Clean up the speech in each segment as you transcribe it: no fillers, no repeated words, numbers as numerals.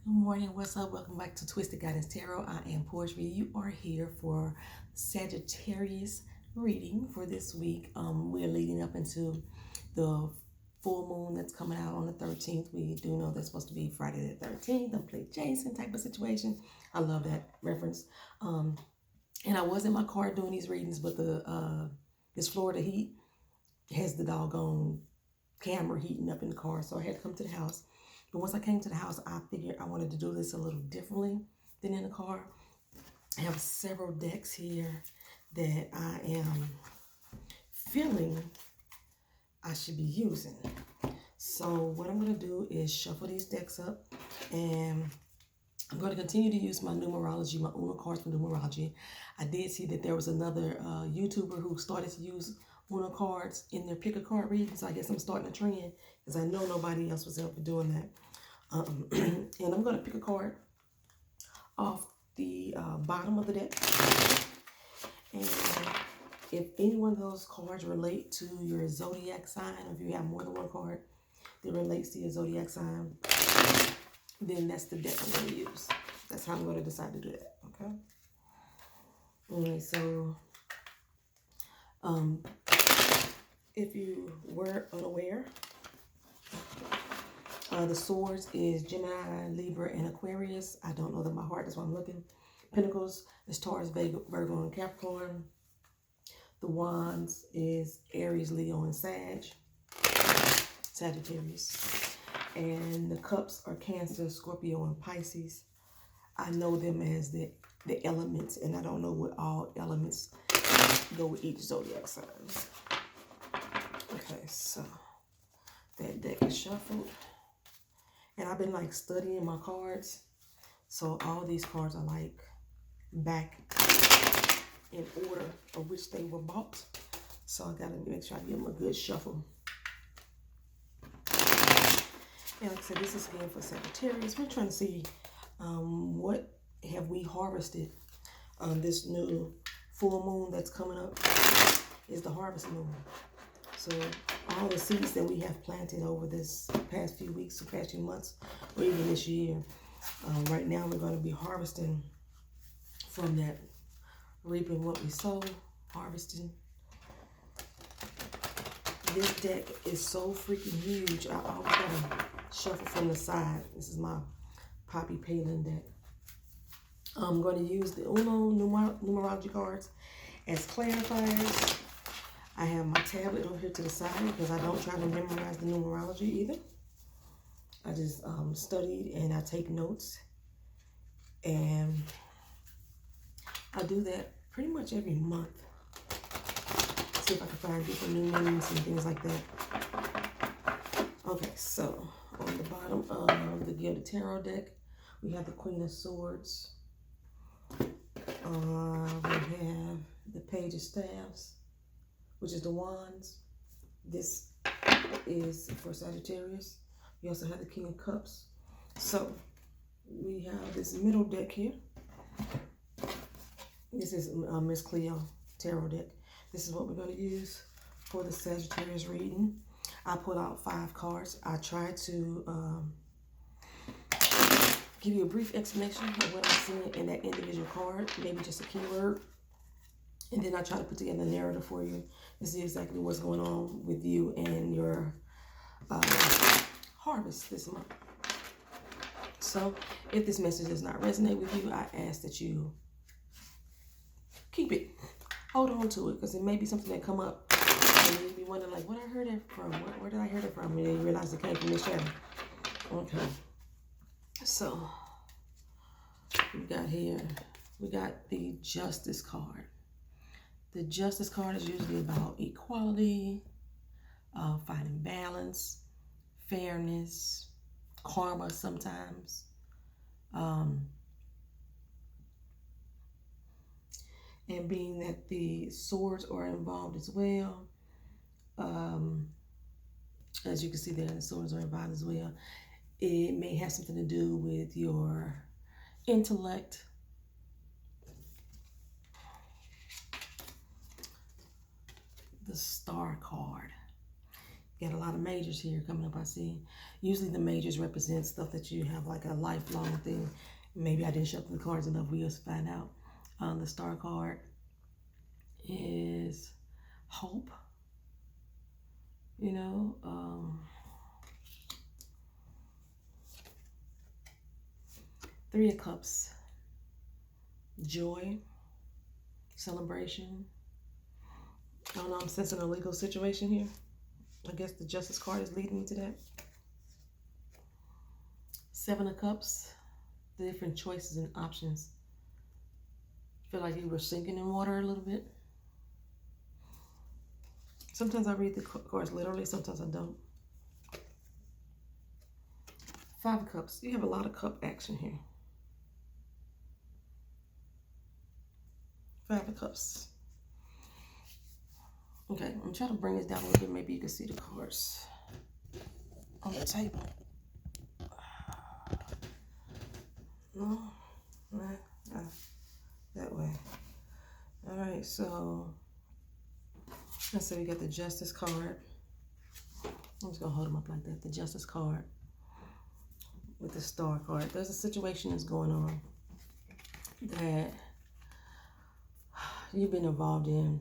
Good morning, what's up? Welcome back to Twisted Guidance Tarot. I am Poetry. You are here for Sagittarius reading for this week. We're leading up into the full moon that's coming out on the 13th. We do know that's supposed to be Friday the 13th. Don't play Jason type of situation. I love that reference. And I was in my car doing these readings, but this Florida heat has the doggone camera heating up in the car, so I had to come to the house. But once I came to the house, I figured I wanted to do this a little differently than in the car. I have several decks here that I am feeling I should be using. So what I'm going to do is shuffle these decks up, and I'm going to continue to use my numerology, my Uno cards for numerology. I did see that there was another YouTuber who started to use Uno cards in their pick a card readings. So I guess I'm starting a trend because I know nobody else was ever doing that. And I'm going to pick a card off the bottom of the deck. And if any one of those cards relate to your zodiac sign, or if you have more than one card that relates to your zodiac sign, then that's the deck I'm going to use. That's how I'm going to decide to do that, okay? Alright, so if you were unaware, the swords is Gemini, Libra, and Aquarius. I don't know them by heart, that's why I'm looking. Pentacles is Taurus, Virgo, and Capricorn. The wands is Aries, Leo, and Sagittarius. And the cups are Cancer, Scorpio, and Pisces. I know them as the elements, and I don't know what all elements go with each zodiac sign. Okay, so that deck is shuffled. And I've been like studying my cards. So all these cards are like back in order of which they were bought. So I gotta make sure I give them a good shuffle. And like I said, this is again for Sagittarius. We're trying to see what have we harvested on this new full moon that's coming up is the harvest moon. So all the seeds that we have planted over this past few weeks, the past few months, or even this year, right now we're going to be harvesting from that, reaping what we sow, harvesting. This deck is so freaking huge. I always gotta shuffle from the side. This is my Poppy Palin deck. I'm going to use the Uno numerology cards as clarifiers. I have my tablet over here to the side because I don't try to memorize the numerology either. I just studied and I take notes. And I do that pretty much every month. See if I can find different new meanings and things like that. Okay, so on the bottom of the Gilded Tarot deck, we have the Queen of Swords. We have the Page of Staves, which is the Wands. This is for Sagittarius. We also have the King of Cups. So we have this middle deck here. This is Miss Cleo Tarot deck. This is what we're going to use for the Sagittarius reading. I pulled out 5 cards. I tried to give you a brief explanation of what I'm seeing in that individual card, maybe just a keyword. And then I try to put together a narrative for you to see exactly what's going on with you and your harvest this month. So if this message does not resonate with you, I ask that you keep it. Hold on to it, because it may be something that come up and you'll be wondering, like, what I heard that from? Where did I hear that from? And then you realize it came from this channel. Okay. So we got the Justice card. The Justice card is usually about equality, finding balance, fairness, karma sometimes. And being that the swords are involved as well, as you can see there, the swords are involved as well. It may have something to do with your intellect. The Star card. Got a lot of majors here coming up, I see. Usually the majors represent stuff that you have like a lifelong thing. Maybe I didn't shuffle the cards enough. We'll find out. The star card is hope. You know, Three of Cups, joy, celebration. I don't know, I'm sensing a legal situation here. I guess the Justice card is leading me to that. Seven of Cups, the different choices and options. Feel like you were sinking in water a little bit. Sometimes I read the cards literally, sometimes I don't. Five of Cups, you have a lot of cup action here. Five of Cups. Okay, I'm trying to bring this down a little bit. Maybe you can see the cards on the table. No, that way. All right, so let's say we got the Justice card. I'm just gonna hold them up like that. The Justice card with the Star card. There's a situation that's going on that you've been involved in.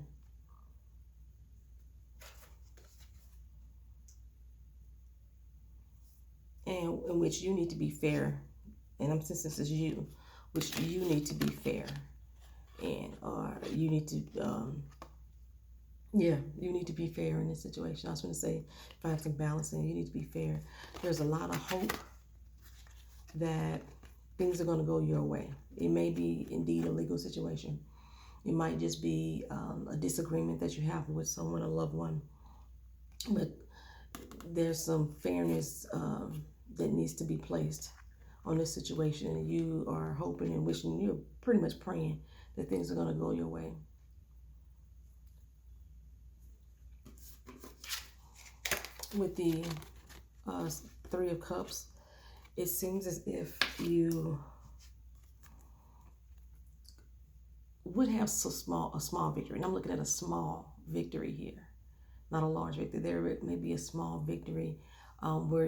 And in which you need to be fair. And I'm since this is you, which you need to be fair. And you need to you need to be fair in this situation. I was going to say, if I have some balancing, you need to be fair. There's a lot of hope that things are going to go your way. It may be indeed a legal situation. It might just be a disagreement that you have with someone, a loved one. But there's some fairness that needs to be placed on this situation. And you are hoping and wishing, you're pretty much praying that things are going to go your way. With the Three of Cups, it seems as if you would have a small victory. And I'm looking at a small victory here, not a large victory. There may be a small victory where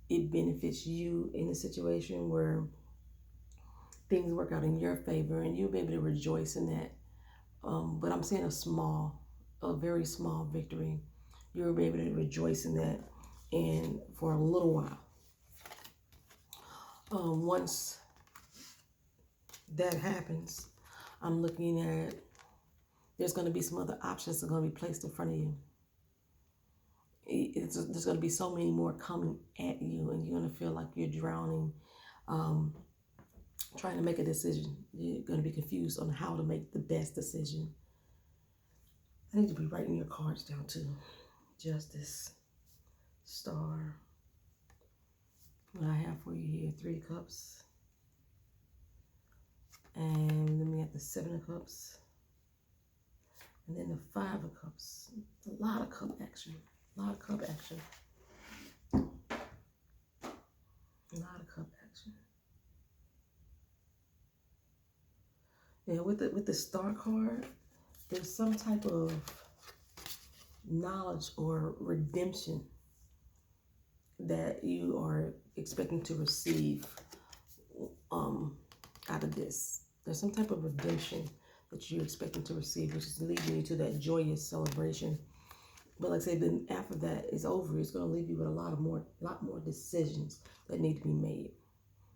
it benefits you in a situation where things work out in your favor and you'll be able to rejoice in that. But I'm saying a very small victory. You'll be able to rejoice in that and for a little while. Once that happens, I'm looking at there's going to be some other options that are going to be placed in front of you. There's going to be so many more coming at you, and you're going to feel like you're drowning, trying to make a decision. You're going to be confused on how to make the best decision. I need to be writing your cards down too. Justice, Star. What I have for you here, Three of Cups. And then we have the Seven of Cups. And then the Five of Cups. A lot of cup action. A lot of cup action. A lot of cup action. Yeah, with the Star card, there's some type of knowledge or redemption that you are expecting to receive out of this. There's some type of redemption that you're expecting to receive, which is leading you to that joyous celebration. But like I said, then after that is over, it's going to leave you with a lot more decisions that need to be made.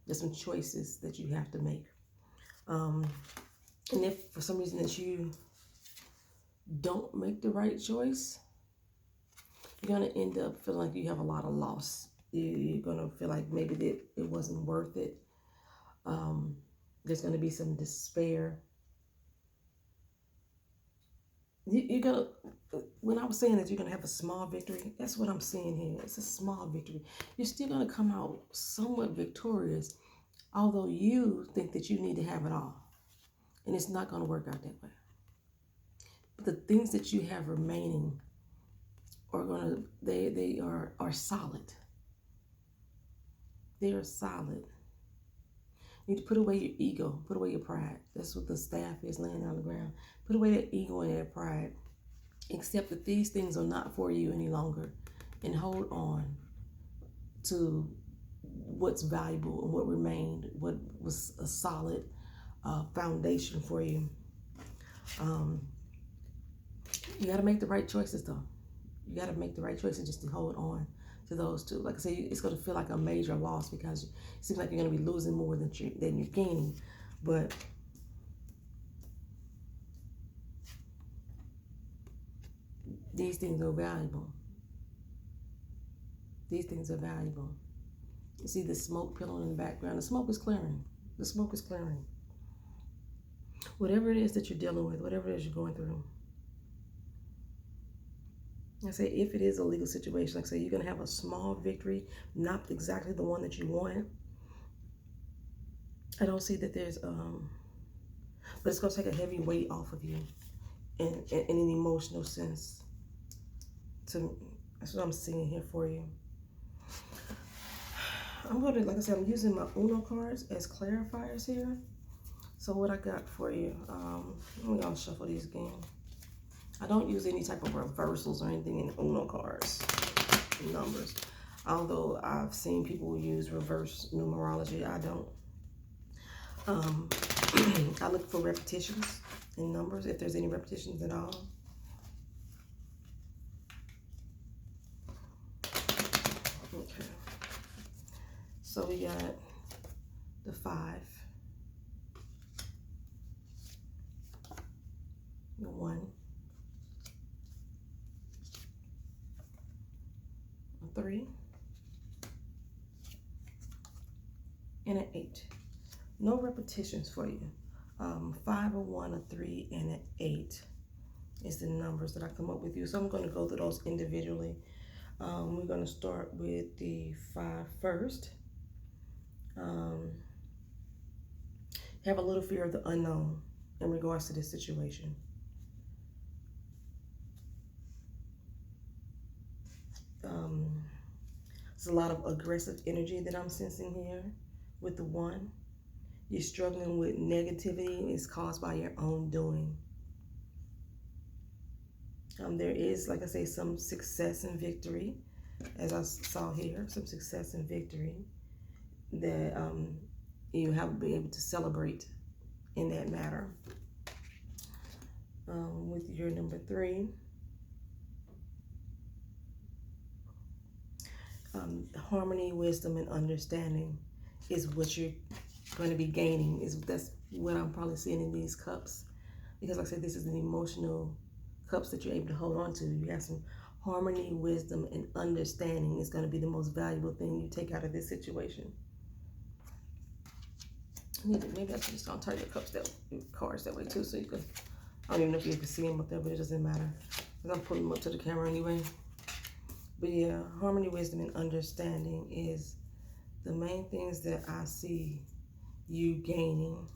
There's some choices that you have to make. And if for some reason that you don't make the right choice, you're going to end up feeling like you have a lot of loss. You're going to feel like maybe that it wasn't worth it. There's going to be some despair. You're going to, when I was saying that you're going to have a small victory, that's what I'm seeing here. It's a small victory. You're still going to come out somewhat victorious, although you think that you need to have it all. And it's not going to work out that way. But the things that you have remaining are going to, they are solid. They are solid. You need to put away your ego, put away your pride. That's what the staff is laying on the ground. Put away that ego and that pride. Accept that these things are not for you any longer. and hold on to what's valuable and what remained, what was a solid foundation for you. You got to make the right choices, though. You got to make the right choices just to hold on to those two. Like I say, it's going to feel like a major loss because it seems like you're going to be losing more than you're gaining. But these things are valuable. These things are valuable. You see the smoke pillowing in the background. The smoke is clearing. The smoke is clearing. Whatever it is that you're dealing with, whatever it is you're going through. I say, if it is a legal situation, like I say, you're going to have a small victory, not exactly the one that you want. I don't see that there's, but it's going to take a heavy weight off of you in an emotional sense. That's what I'm seeing here for you. I'm going to, like I said, I'm using my Uno cards as clarifiers here. So what I got for you, I'm going to shuffle these again. I don't use any type of reversals or anything in Uno cards, numbers. Although I've seen people use reverse numerology, I don't. I look for repetitions in numbers, if there's any repetitions at all. Okay. So we got the 5, the 1, a 3, and an 8. No repetitions for you. 5, a 1, a 3, and an 8 is the numbers that I come up with you. So I'm going to go through those individually. We're going to start with the 5 first. Have a little fear of the unknown in regards to this situation. There's a lot of aggressive energy that I'm sensing here with the 1. You're struggling with negativity. It's caused by your own doing. There is, like I say, some success and victory, as I saw here, some success and victory that you have to be able to celebrate in that matter. With your number 3, harmony, wisdom, and understanding is what you're going to be gaining. That's what I'm probably seeing in these cups, because like I said, this is an emotional cups that you're able to hold on to. You have some harmony, wisdom, and understanding is going to be the most valuable thing you take out of this situation. Maybe I should just start turning the cards that way too, so you can. I don't even know if you can see them up there, but it doesn't matter because I'm pulling them up to the camera anyway. But yeah, harmony, wisdom, and understanding is the main things that I see you gaining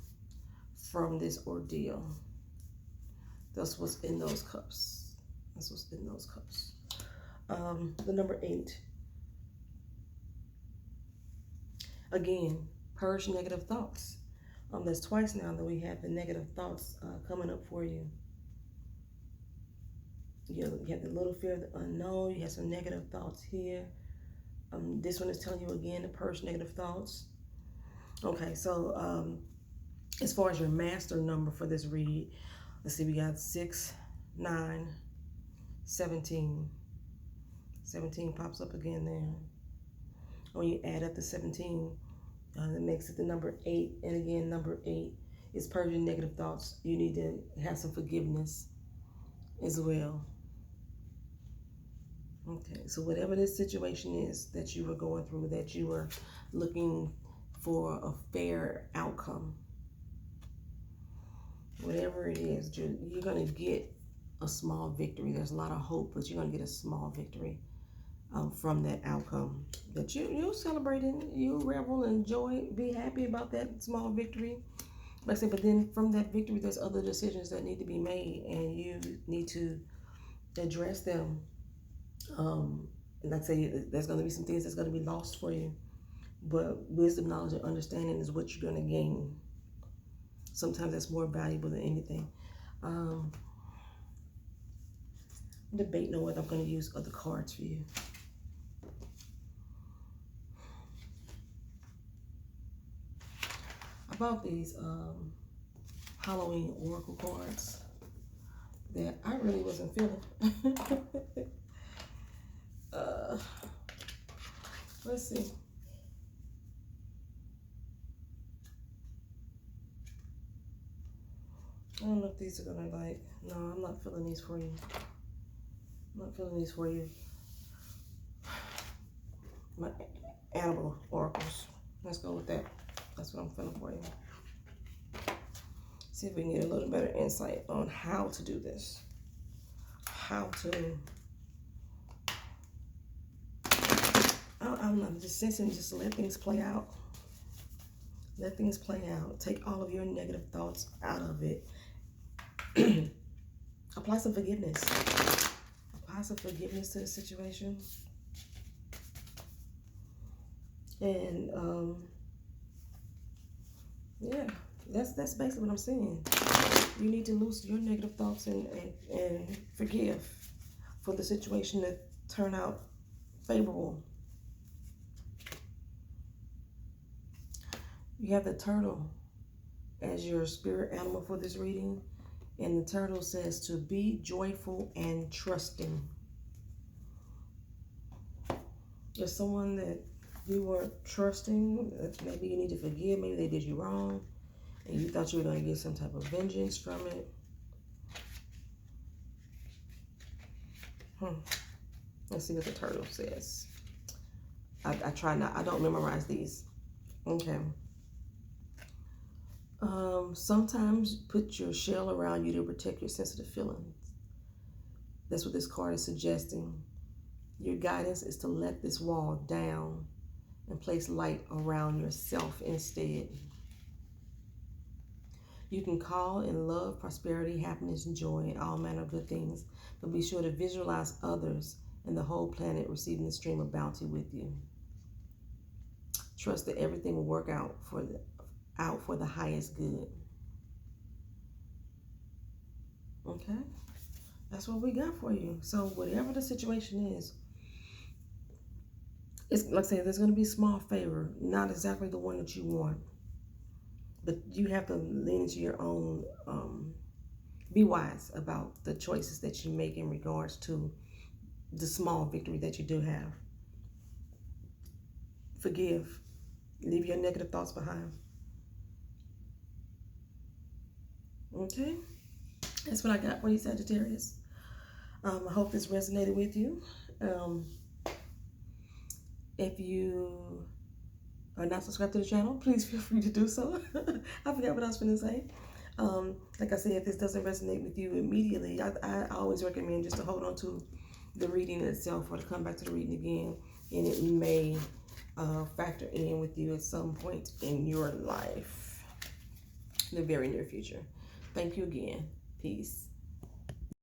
from this ordeal. That's what's in those cups. That's what's in those cups. The number 8. Again, purge negative thoughts. That's twice now that we have the negative thoughts coming up for you. You have the little fear of the unknown. You have some negative thoughts here. This one is telling you again to purge negative thoughts. Okay, so as far as your master number for this read, let's see, we got 6, 9, 17. 17 pops up again there. When you add up the 17, that makes it the number 8. And again, number 8 is purging negative thoughts. You need to have some forgiveness as well. Okay, so whatever this situation is that you were going through, that you were looking for a fair outcome, whatever it is, you're going to get a small victory. There's a lot of hope, but you're going to get a small victory from that outcome that you'll celebrate and you'll revel and enjoy, be happy about that small victory. Like I said, but then from that victory, there's other decisions that need to be made, and you need to address them. Like I say, there's going to be some things that's going to be lost for you, but wisdom, knowledge, and understanding is what you're going to gain. Sometimes that's more valuable than anything. I'm debating on whether I'm going to use other cards for you. bought these Halloween oracle cards that I really wasn't feeling. Let's see. I don't know if these are gonna like. No, I'm not feeling these for you. I'm not feeling these for you. My animal oracles. Let's go with that. That's what I'm feeling for you. See if we can get a little better insight on how to do this. How to. I'm not just sensing, just let things play out. Let things play out. Take all of your negative thoughts out of it. Apply some forgiveness. Apply some forgiveness to the situation. And yeah, that's basically what I'm saying. You need to loose your negative thoughts and forgive for the situation to turn out favorable. You have the turtle as your spirit animal for this reading. And the turtle says to be joyful and trusting. There's someone that you weren't trusting, that maybe you need to forgive, maybe they did you wrong, and you thought you were going to get some type of vengeance from it. Let's see what the turtle says. I don't memorize these. Okay. Sometimes put your shell around you to protect your sensitive feelings. That's what this card is suggesting. Your guidance is to let this wall down and place light around yourself instead. You can call in love, prosperity, happiness, and joy, and all manner of good things, but be sure to visualize others and the whole planet receiving the stream of bounty with you. Trust that everything will work out for the highest good. Okay, that's what we got for you. So whatever the situation is, it's like I said, there's going to be small favor, not exactly the one that you want, but you have to lean into your own. Be wise about the choices that you make in regards to the small victory that you do have. Forgive. Leave your negative thoughts behind. Okay, that's what I got for you, Sagittarius. I hope this resonated with you. If you are not subscribed to the channel, please feel free to do so. I forgot what I was going to say. Like I said, if this doesn't resonate with you immediately, I always recommend just to hold on to the reading itself or to come back to the reading again, and it may factor in with you at some point in your life in the very near future. Thank you again. Peace.